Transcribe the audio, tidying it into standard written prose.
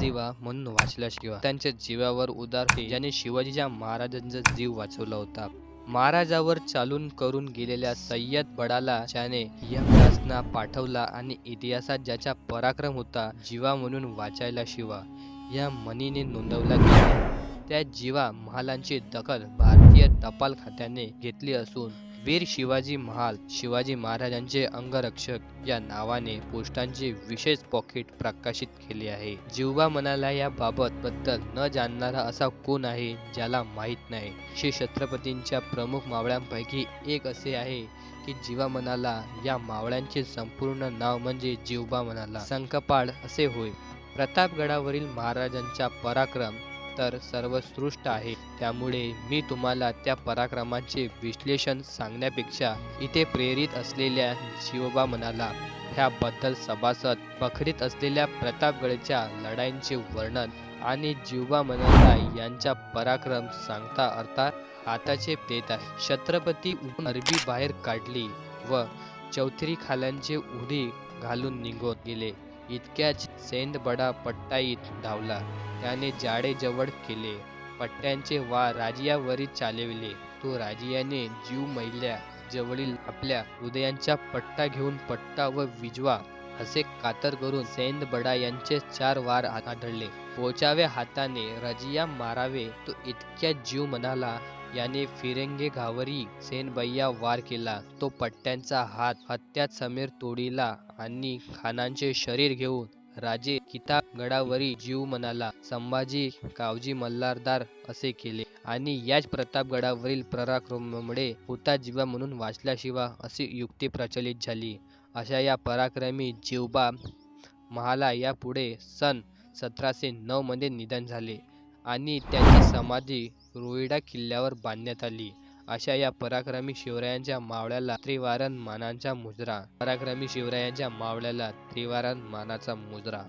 जीवा म्हणून वाचला शिवा. त्यांच्या जीवावर उदार होते ज्याने शिवाजीच्या महाराजांचा जीव वाचवला होता. महाराजावर चालून करून गेलेल्या सय्यद बडाला ज्याने यमराजना पाठवला आणि इतिहासात ज्याचा पराक्रम होता जीवा म्हणून वाचायला शिवा या म्हणीने नोंदवला गेला. त्या जीवा महालांची दखल भारतीय टपाल खात्याने घेतली असून वीर शिवाजी महाल शिवाजी महाराजांचे अंगरक्षक या नावाने पोस्टांचे विशेष पॉकेट प्रकाशित केले आहे. जीवा म्हणाला या बाबत बद्दल न जाणणारा असा कोण आहे ज्याला माहीत नाही. श्री छत्रपतींच्या प्रमुख मावळ्यांपैकी एक असे आहे की जीवा म्हणाला या मावळ्यांचे संपूर्ण नाव म्हणजे जीवबा म्हणाला संकपाळ असे होय. प्रतापगडावरील महाराजांचा पराक्रम तर सर्वोत्कृष्ट आहे, त्यामुळे मी तुम्हाला त्या पराक्रमाचे विश्लेषण सांगण्यापेक्षा इथे प्रेरित असलेल्या जीवबा म्हणाला ह्याबद्दल सभासद बखरीत असलेल्या प्रतापगडच्या लढाईंचे वर्णन आणि जीवबा म्हणाला यांचा पराक्रम सांगता अर्थात हाताचे देत आहे. छत्रपती अरबी बाहेर काढली व चौथरी खाल्यांचे उडी घालून निघून गेले. इतक्याच सेंदबडा पट्टाईत धावला. त्याने जाडे जवळ केले. पट्ट्यांचे वार राजियावरी चालविले. तो राजियाने जीव मैल्या जवळील आपल्या हृदयांचा पट्टा घेऊन पट्टा व विजवा असे कातर करून सेंदबडा यांचे 4 वार आढळले. पोचाव्या हाताने रजिया मारावे तो इतक्या जीव म्हणाला याने फिरंगे घावरी सेनबैया वार केला. तो पट्ट्यांचा हात हत्यात समीर तोडीला आणि खानांचे शरीर घेऊन राजे किताबगडावरी जीव म्हणाला संभाजी कावजी मल्हारदार असे केले आणि याच प्रतापगडावरील पराक्रमामुळे हुता जीवा म्हणून वाचला शिवा अशी युक्ती प्रचलित झाली. अशा या पराक्रमी जीवबा महाला या पुढे सन 1709 मध्ये निधन झाले आणि त्याची समाधी रोहिडा किल्ल्यावर बांधण्यात आली. अशा या पराक्रमी शिवरायांच्या मावळ्याला त्रिवारण मानाचा मुजरा. पराक्रमी शिवरायांच्या मावळ्याला त्रिवारण मानाचा मुजरा.